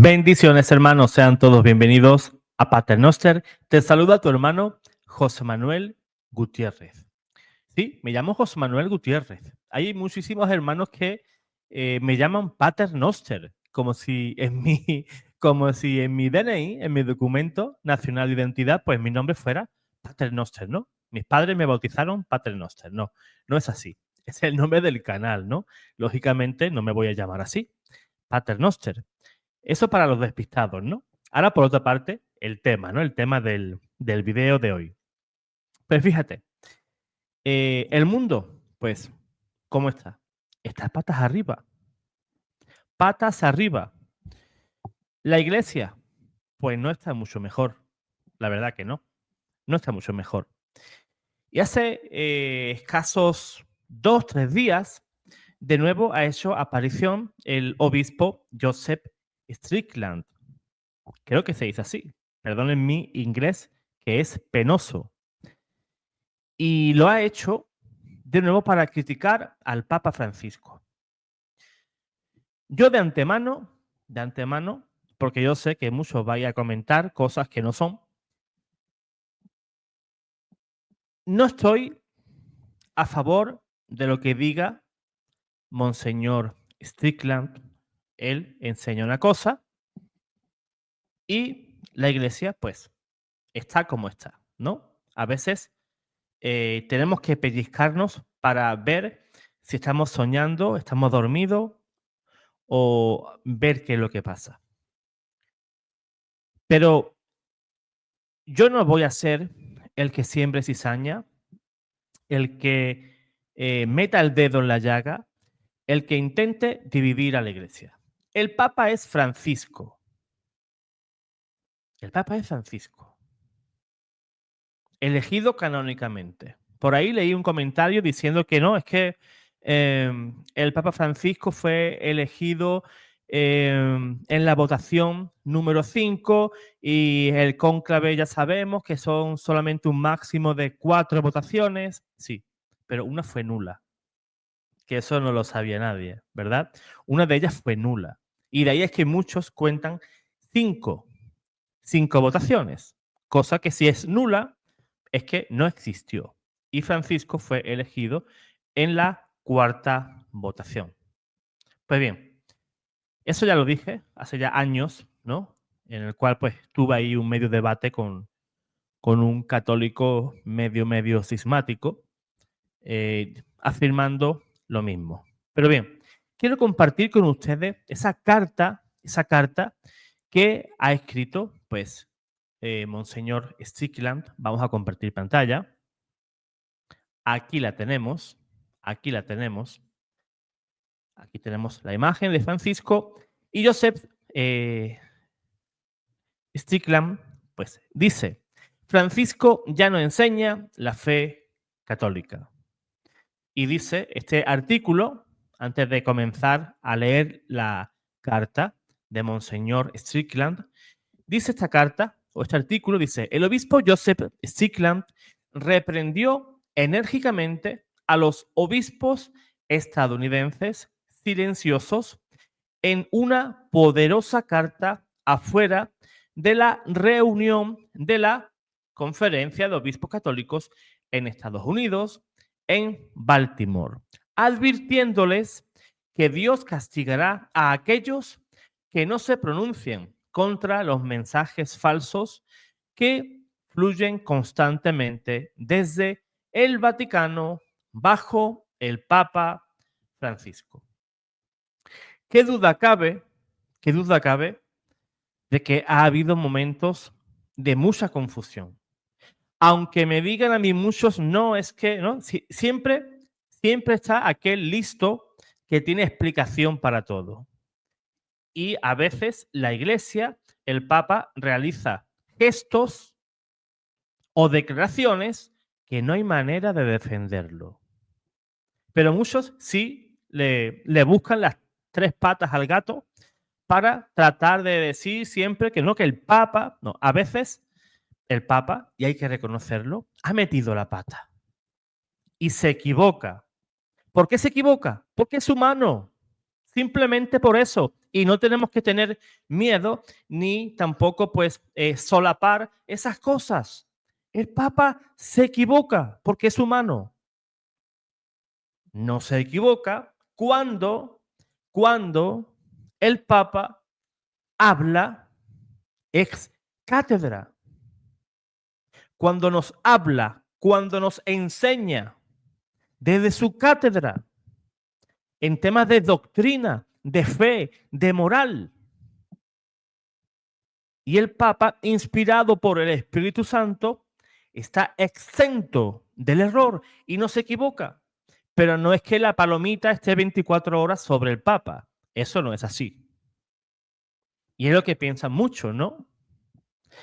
Bendiciones, hermanos, sean todos bienvenidos a Paternoster. Te saluda tu hermano José Manuel Gutiérrez. Sí, me llamo José Manuel Gutiérrez. Hay muchísimos hermanos que me llaman Paternoster, como si en mi DNI, en mi documento nacional de identidad, pues mi nombre fuera Paternoster, ¿no? Mis padres me bautizaron Paternoster. No, no es así. Es el nombre del canal, ¿no? Lógicamente no me voy a llamar así, Paternoster. Eso para los despistados, ¿no? Ahora, por otra parte, el tema, ¿no? El tema del video de hoy. Pues fíjate, el mundo, pues, ¿cómo está? Está patas arriba. Patas arriba. La iglesia, pues no está mucho mejor. La verdad que no. No está mucho mejor. Y hace escasos 2, 3 días, de nuevo ha hecho aparición el obispo Joseph Strickland. Creo que se dice así. Perdonen mi inglés, que es penoso. Y lo ha hecho de nuevo para criticar al Papa Francisco. Yo de antemano, porque yo sé que muchos vais a comentar cosas que no son, no estoy a favor de lo que diga Monseñor Strickland. Él enseña una cosa y la iglesia, pues, está como está, ¿no? A veces tenemos que pellizcarnos para ver si estamos soñando, estamos dormidos o ver qué es lo que pasa. Pero yo no voy a ser el que siembre cizaña, el que meta el dedo en la llaga, el que intente dividir a la iglesia. El Papa es Francisco. El Papa es Francisco, elegido canónicamente. Por ahí leí un comentario diciendo que no, es que el Papa Francisco fue elegido en la votación número 5 y el cónclave ya sabemos que son solamente un máximo de 4 votaciones. Sí, pero una fue nula, que eso no lo sabía nadie, ¿verdad? Una de ellas fue nula. Y de ahí es que muchos cuentan 5 votaciones, cosa que si es nula es que no existió. Y Francisco fue elegido en la 4ª votación. Pues bien, eso ya lo dije hace ya años, ¿no? En el cual pues tuve ahí un medio debate con un católico medio cismático, afirmando lo mismo. Pero bien, quiero compartir con ustedes esa carta que ha escrito, pues, Monseñor Strickland. Vamos a compartir pantalla. Aquí la tenemos. Aquí la tenemos. Aquí tenemos la imagen de Francisco. Y Joseph Strickland, pues, dice: Francisco ya no enseña la fe católica. Y dice este artículo, antes de comenzar a leer la carta de Monseñor Strickland, dice esta carta, o este artículo, dice: el obispo Joseph Strickland reprendió enérgicamente a los obispos estadounidenses silenciosos en una poderosa carta afuera de la reunión de la Conferencia de Obispos Católicos en Estados Unidos, en Baltimore, advirtiéndoles que Dios castigará a aquellos que no se pronuncien contra los mensajes falsos que fluyen constantemente desde el Vaticano bajo el Papa Francisco. ¿Qué duda cabe de que ha habido momentos de mucha confusión? Aunque me digan a mí muchos, no, es que, ¿no? Siempre está aquel listo que tiene explicación para todo. Y a veces la iglesia, el Papa, realiza gestos o declaraciones que no hay manera de defenderlo. Pero muchos sí le buscan las 3 patas al gato para tratar de decir siempre que no, que el Papa, no, a veces el Papa, y hay que reconocerlo, ha metido la pata y se equivoca. ¿Por qué se equivoca? Porque es humano. Simplemente por eso. Y no tenemos que tener miedo ni tampoco pues solapar esas cosas. El Papa se equivoca porque es humano. No se equivoca cuando el Papa habla ex cátedra. Cuando nos habla, cuando nos enseña desde su cátedra en temas de doctrina, de fe, de moral. Y el Papa, inspirado por el Espíritu Santo, está exento del error y no se equivoca. Pero no es que la palomita esté 24 horas sobre el Papa. Eso no es así. Y es lo que piensan muchos, ¿no?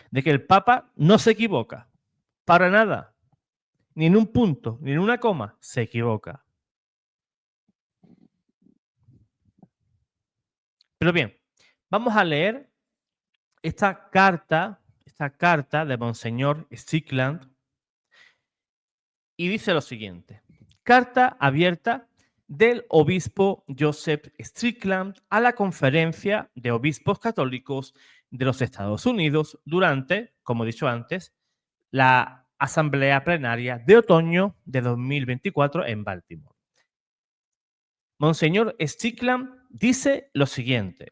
De que el Papa no se equivoca. Para nada. Ni en un punto, ni en una coma, se equivoca. Pero bien, vamos a leer esta carta de Monseñor Strickland, y dice lo siguiente: carta abierta del obispo Joseph Strickland a la Conferencia de Obispos Católicos de los Estados Unidos durante, como he dicho antes, la Asamblea Plenaria de Otoño de 2024 en Baltimore. Monseñor Strickland dice lo siguiente: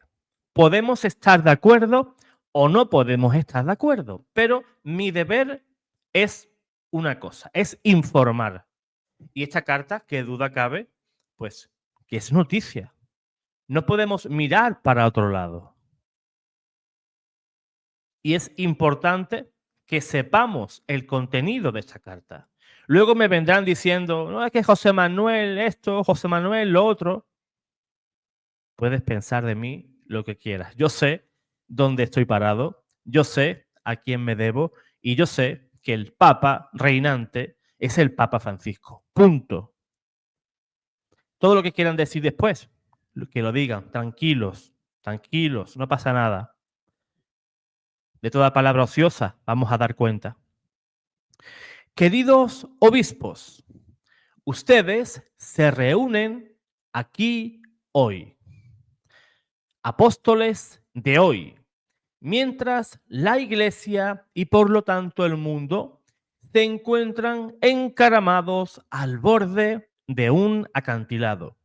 podemos estar de acuerdo o no podemos estar de acuerdo, pero mi deber es una cosa, es informar. Y esta carta, qué duda cabe, pues que es noticia. No podemos mirar para otro lado. Y es importante que sepamos el contenido de esta carta. Luego me vendrán diciendo, no, es que José Manuel esto, José Manuel lo otro. Puedes pensar de mí lo que quieras. Yo sé dónde estoy parado, yo sé a quién me debo y yo sé que el Papa reinante es el Papa Francisco. Punto. Todo lo que quieran decir después, que lo digan, tranquilos, tranquilos, no pasa nada. De toda palabra ociosa vamos a dar cuenta. Queridos obispos, ustedes se reúnen aquí hoy. Apóstoles de hoy, mientras la Iglesia y por lo tanto el mundo se encuentran encaramados al borde de un acantilado.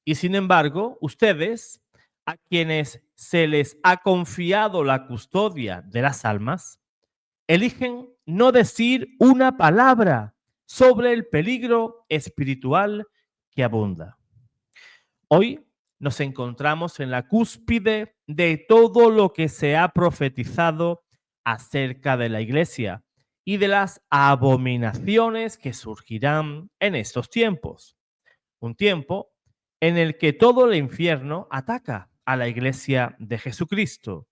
Y sin embargo, ustedes, a quienes se les ha confiado la custodia de las almas, eligen no decir una palabra sobre el peligro espiritual que abunda. Hoy nos encontramos en la cúspide de todo lo que se ha profetizado acerca de la Iglesia y de las abominaciones que surgirán en estos tiempos. Un tiempo en el que todo el infierno ataca a la Iglesia de Jesucristo,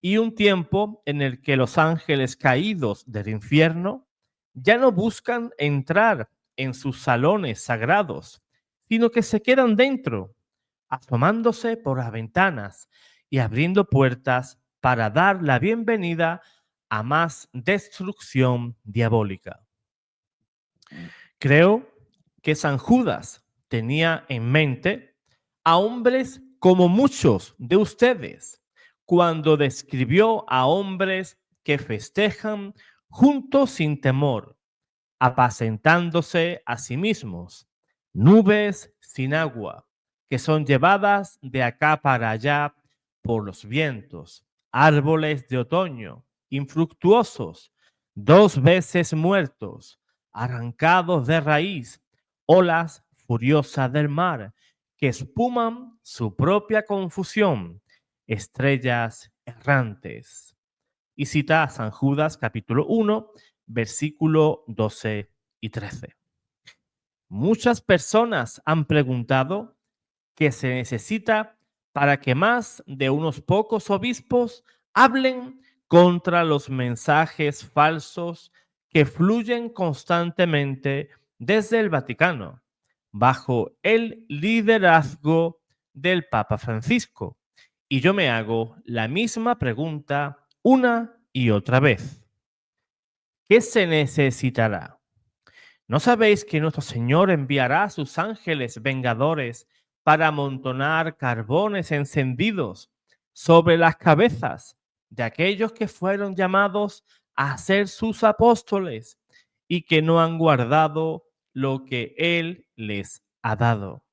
y un tiempo en el que los ángeles caídos del infierno ya no buscan entrar en sus salones sagrados, sino que se quedan dentro, asomándose por las ventanas y abriendo puertas para dar la bienvenida a más destrucción diabólica. Creo que San Judas tenía en mente a hombres como muchos de ustedes cuando describió a hombres que festejan juntos sin temor, apacentándose a sí mismos, nubes sin agua, que son llevadas de acá para allá por los vientos, árboles de otoño, infructuosos, 2 veces muertos, arrancados de raíz, olas furiosas del mar, que espuman su propia confusión, estrellas errantes. Y cita a San Judas capítulo 1, versículo 12 y 13. Muchas personas han preguntado qué se necesita para que más de unos pocos obispos hablen contra los mensajes falsos que fluyen constantemente desde el Vaticano, bajo el liderazgo del Papa Francisco. Y yo me hago la misma pregunta una y otra vez. ¿Qué se necesitará? ¿No sabéis que nuestro Señor enviará a sus ángeles vengadores para amontonar carbones encendidos sobre las cabezas de aquellos que fueron llamados a ser sus apóstoles y que no han guardado lo que Él les ha dado.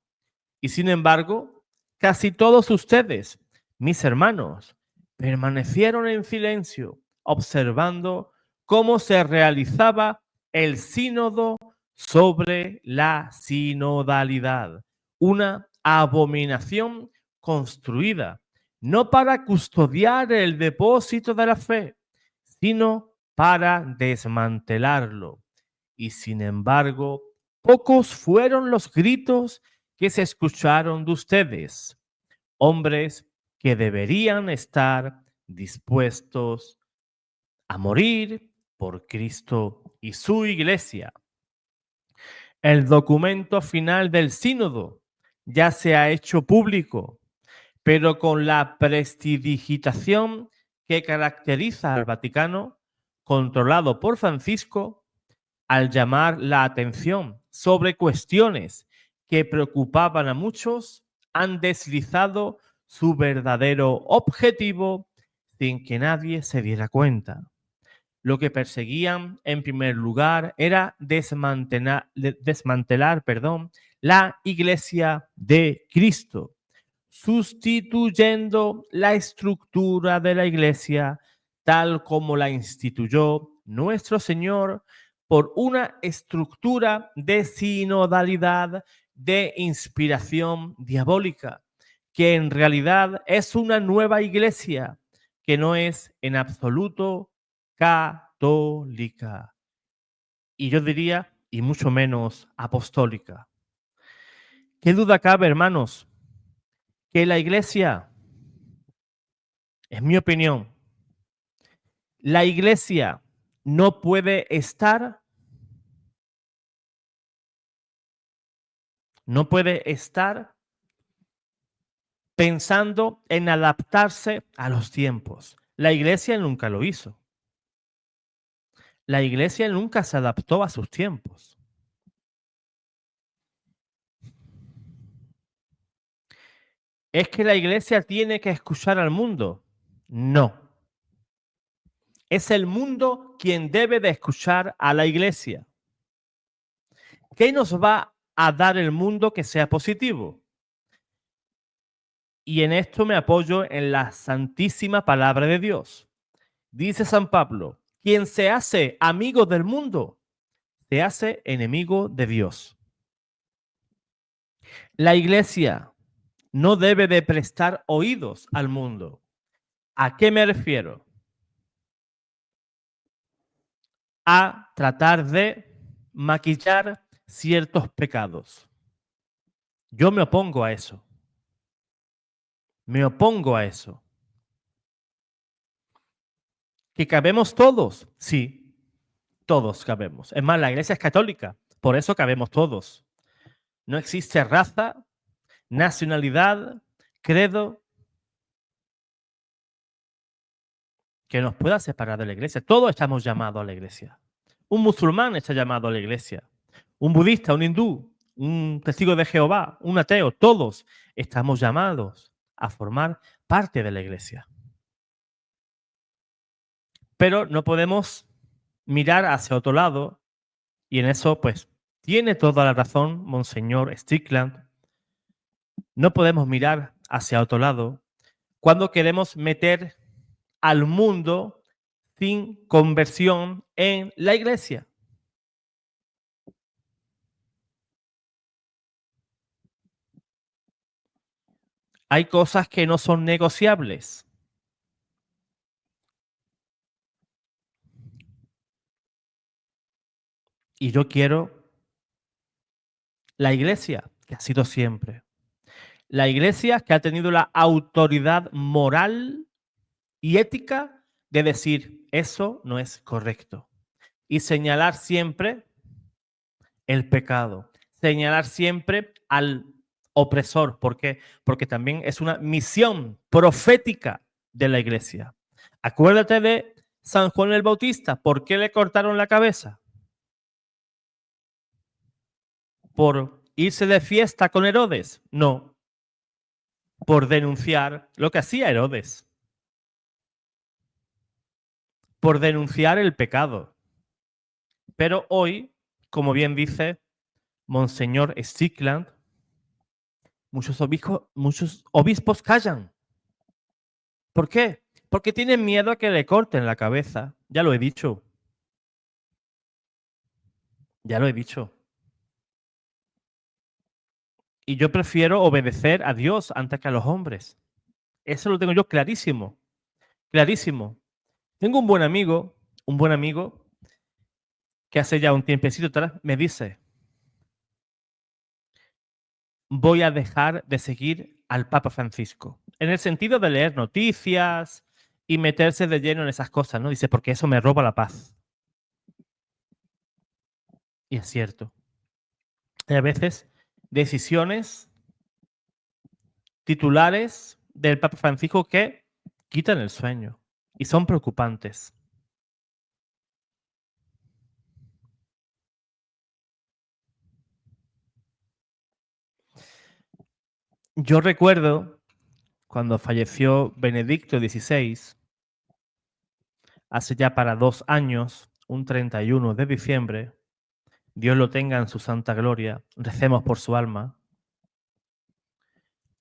Y sin embargo, casi todos ustedes, mis hermanos, permanecieron en silencio, observando cómo se realizaba el sínodo sobre la sinodalidad, una abominación construida no para custodiar el depósito de la fe, sino para desmantelarlo. Y sin embargo, pocos fueron los gritos que se escucharon de ustedes, hombres que deberían estar dispuestos a morir por Cristo y su iglesia. El documento final del sínodo ya se ha hecho público, pero con la prestidigitación que caracteriza al Vaticano, controlado por Francisco, al llamar la atención sobre cuestiones que preocupaban a muchos, han deslizado su verdadero objetivo sin que nadie se diera cuenta. Lo que perseguían en primer lugar era desmantelar, la Iglesia de Cristo, sustituyendo la estructura de la Iglesia tal como la instituyó nuestro Señor por una estructura de sinodalidad de inspiración diabólica, que en realidad es una nueva iglesia que no es en absoluto católica. Y yo diría, y mucho menos apostólica. ¿Qué duda cabe, hermanos? Que la iglesia, en mi opinión, la iglesia no puede estar pensando en adaptarse a los tiempos. La iglesia nunca lo hizo. La iglesia nunca se adaptó a sus tiempos. ¿Es que la iglesia tiene que escuchar al mundo? No. Es el mundo quien debe de escuchar a la iglesia. ¿Qué nos va a dar el mundo que sea positivo? Y en esto me apoyo en la santísima palabra de Dios. Dice San Pablo, quien se hace amigo del mundo, se hace enemigo de Dios. La iglesia no debe de prestar oídos al mundo. ¿A qué me refiero? A tratar de maquillar ciertos pecados. Yo me opongo a eso. Me opongo a eso. ¿Que cabemos todos? Sí, todos cabemos. Es más, la iglesia es católica, por eso cabemos todos. No existe raza, nacionalidad, credo que nos pueda separar de la iglesia. Todos estamos llamados a la iglesia. Un musulmán está llamado a la iglesia. Un budista, un hindú, un testigo de Jehová, un ateo, todos estamos llamados a formar parte de la iglesia. Pero no podemos mirar hacia otro lado y en eso, pues, tiene toda la razón Monseñor Strickland. No podemos mirar hacia otro lado cuando queremos meter al mundo sin conversión en la iglesia. Hay cosas que no son negociables. Y yo quiero la iglesia, que ha sido siempre. La iglesia que ha tenido la autoridad moral y ética de decir, eso no es correcto. Y señalar siempre el pecado. Señalar siempre al opresor. ¿Por qué? Porque también es una misión profética de la iglesia. Acuérdate de San Juan el Bautista. ¿Por qué le cortaron la cabeza? ¿Por irse de fiesta con Herodes? No. por denunciar lo que hacía Herodes, por denunciar el pecado. Pero hoy, como bien dice Monseñor Strickland, muchos obispos callan. ¿Por qué? Porque tienen miedo a que le corten la cabeza. Ya lo he dicho. Ya lo he dicho. Y yo prefiero obedecer a Dios antes que a los hombres. Eso lo tengo yo clarísimo. Clarísimo. Tengo un buen amigo, que hace ya un tiempecito atrás me dice, voy a dejar de seguir al Papa Francisco. En el sentido de leer noticias y meterse de lleno en esas cosas, ¿no? Dice, porque eso me roba la paz. Y es cierto. Hay a veces decisiones titulares del Papa Francisco que quitan el sueño y son preocupantes. Yo recuerdo cuando falleció Benedicto XVI, hace ya para 2 años, un 31 de diciembre, Dios lo tenga en su santa gloria, recemos por su alma.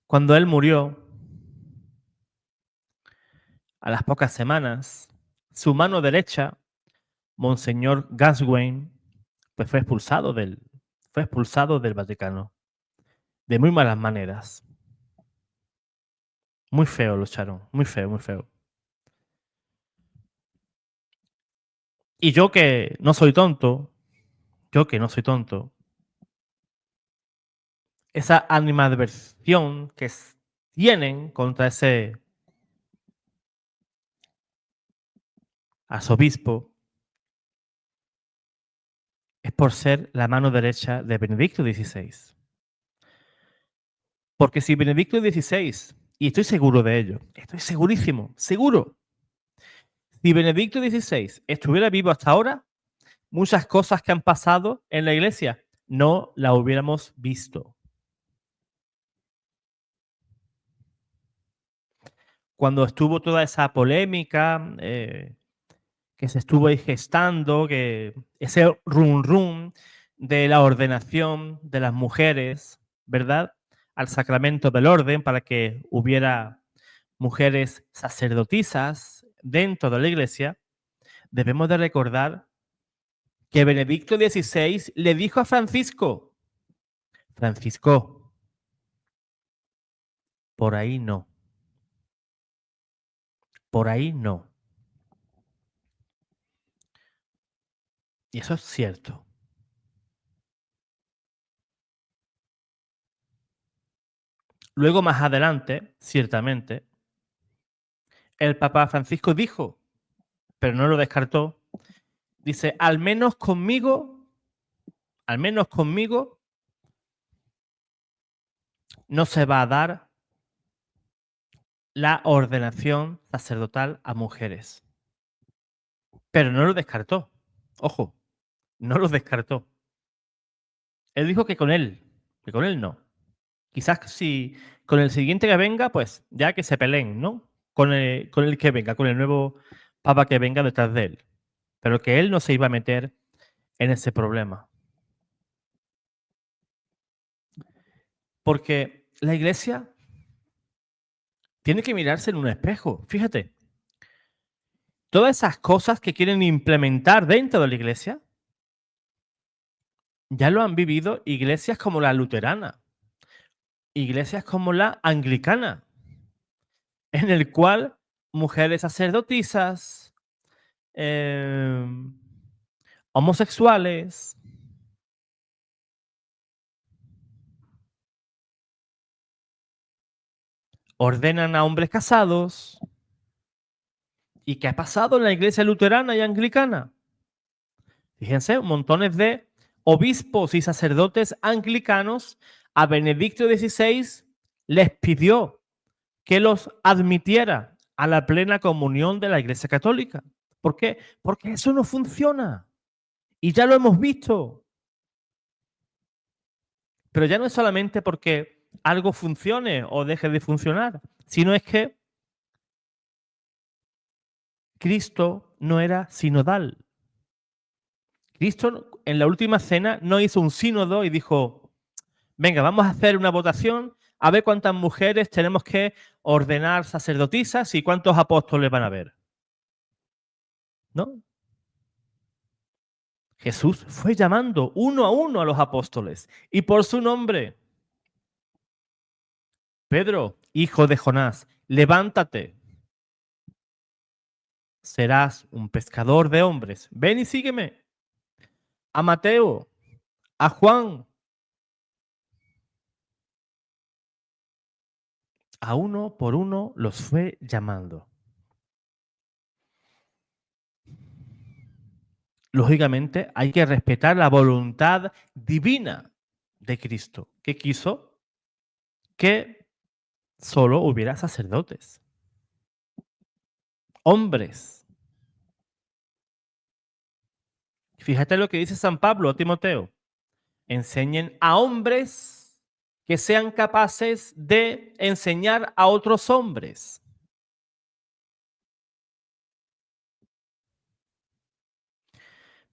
Cuando él murió, a las pocas semanas, su mano derecha, Monseñor Gaswain, pues fue expulsado del Vaticano, de muy malas maneras. Muy feo lo echaron, muy feo, muy feo. Y yo que no soy tonto, yo que no soy tonto, esa animadversión que tienen contra ese arzobispo es por ser la mano derecha de Benedicto XVI. Porque si Benedicto XVI, y estoy seguro de ello, estoy segurísimo, seguro, si Benedicto XVI estuviera vivo hasta ahora, muchas cosas que han pasado en la iglesia no la hubiéramos visto. Cuando estuvo toda esa polémica que se estuvo ahí gestando, que ese rum rum de la ordenación de las mujeres, ¿verdad? Al sacramento del orden para que hubiera mujeres sacerdotisas dentro de la iglesia, debemos de recordar que Benedicto XVI le dijo a Francisco, Francisco, por ahí no, por ahí no. Y eso es cierto. Luego, más adelante, ciertamente, el Papa Francisco dijo, pero no lo descartó, dice, al menos conmigo, no se va a dar la ordenación sacerdotal a mujeres. Pero no lo descartó. Ojo, no lo descartó. Él dijo que con él no. Quizás si con el siguiente que venga, pues ya que se peleen, ¿no? Con el que venga, con el nuevo papa que venga detrás de él. Pero que él no se iba a meter en ese problema. Porque la iglesia tiene que mirarse en un espejo. Fíjate, todas esas cosas que quieren implementar dentro de la iglesia, ya lo han vivido iglesias como la luterana, iglesias como la anglicana, en el cual mujeres sacerdotisas, eh, homosexuales, ordenan a hombres casados. ¿Y qué ha pasado en la iglesia luterana y anglicana? Fíjense, montones de obispos y sacerdotes anglicanos a Benedicto XVI les pidió que los admitiera a la plena comunión de la Iglesia Católica. ¿Por qué? Porque eso no funciona. Y ya lo hemos visto. Pero ya no es solamente porque algo funcione o deje de funcionar, sino es que Cristo no era sinodal. Cristo en la última cena no hizo un sínodo y dijo, venga, vamos a hacer una votación a ver cuántas mujeres tenemos que ordenar sacerdotisas y cuántos apóstoles van a haber. ¿No? Jesús fue llamando uno a uno a los apóstoles y por su nombre. Pedro, hijo de Jonás, levántate. Serás un pescador de hombres. Ven y sígueme. A Mateo, a Juan, a uno por uno los fue llamando. Lógicamente hay que respetar la voluntad divina de Cristo, que quiso que solo hubiera sacerdotes, hombres. Fíjate lo que dice San Pablo a Timoteo. Enseñen a hombres que sean capaces de enseñar a otros hombres.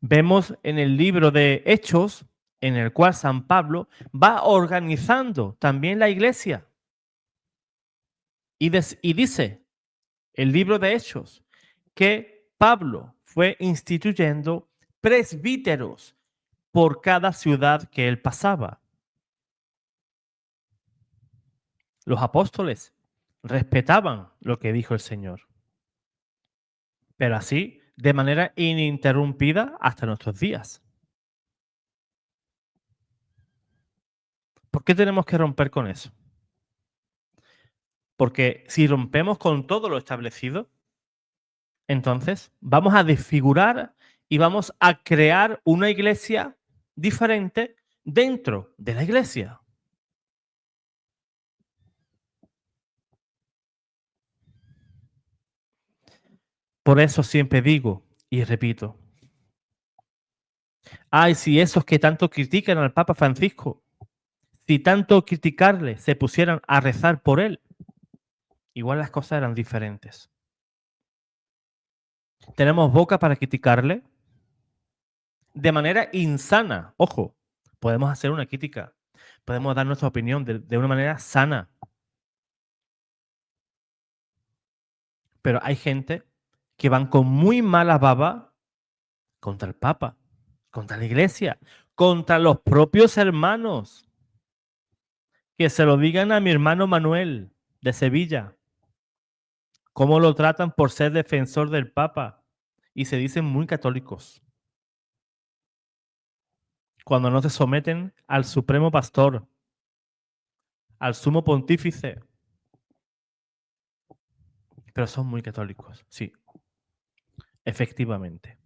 Vemos en el libro de Hechos, en el cual San Pablo va organizando también la iglesia. Y dice el libro de Hechos que Pablo fue instituyendo presbíteros por cada ciudad que él pasaba. Los apóstoles respetaban lo que dijo el Señor, pero así de manera ininterrumpida hasta nuestros días. ¿Por qué tenemos que romper con eso? Porque si rompemos con todo lo establecido, entonces vamos a desfigurar y vamos a crear una iglesia diferente dentro de la iglesia. Por eso siempre digo y repito, ay, si esos que tanto critican al Papa Francisco, si tanto criticarle se pusieran a rezar por él, igual las cosas eran diferentes. Tenemos boca para criticarle de manera insana. Ojo, podemos hacer una crítica, podemos dar nuestra opinión de una manera sana. Pero hay gente que van con muy mala baba contra el Papa, contra la Iglesia, contra los propios hermanos. Que se lo digan a mi hermano Manuel de Sevilla. Cómo lo tratan por ser defensor del Papa. Y se dicen muy católicos. Cuando no se someten al supremo pastor, al sumo pontífice. Pero son muy católicos, sí. Efectivamente.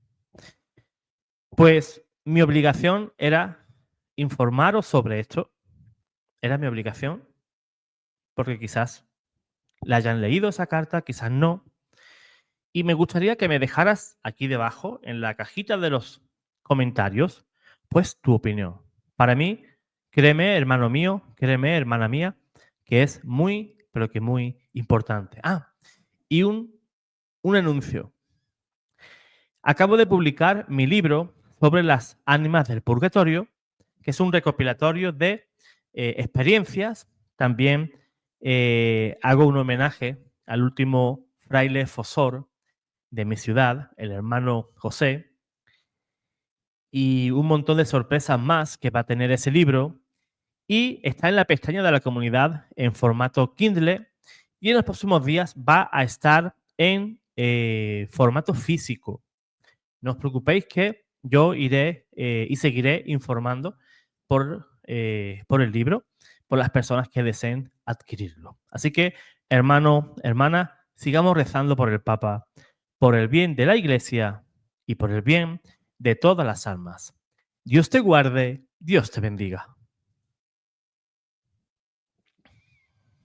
Pues mi obligación era informaros sobre esto. Era mi obligación. Porque quizás la hayan leído esa carta, quizás no. Y me gustaría que me dejaras aquí debajo, en la cajita de los comentarios, pues tu opinión. Para mí, créeme, hermano mío, créeme, hermana mía, que es muy, pero que muy importante. Ah, y un anuncio. Acabo de publicar mi libro sobre las ánimas del purgatorio, que es un recopilatorio de experiencias. También hago un homenaje al último fraile Fosor de mi ciudad, el hermano José, y un montón de sorpresas más que va a tener ese libro. Y está en la pestaña de la comunidad en formato Kindle y en los próximos días va a estar en formato físico. No os preocupéis que yo iré y seguiré informando por el libro, por las personas que deseen adquirirlo. Así que, hermano, hermana, sigamos rezando por el Papa, por el bien de la Iglesia y por el bien de todas las almas. Dios te guarde, Dios te bendiga.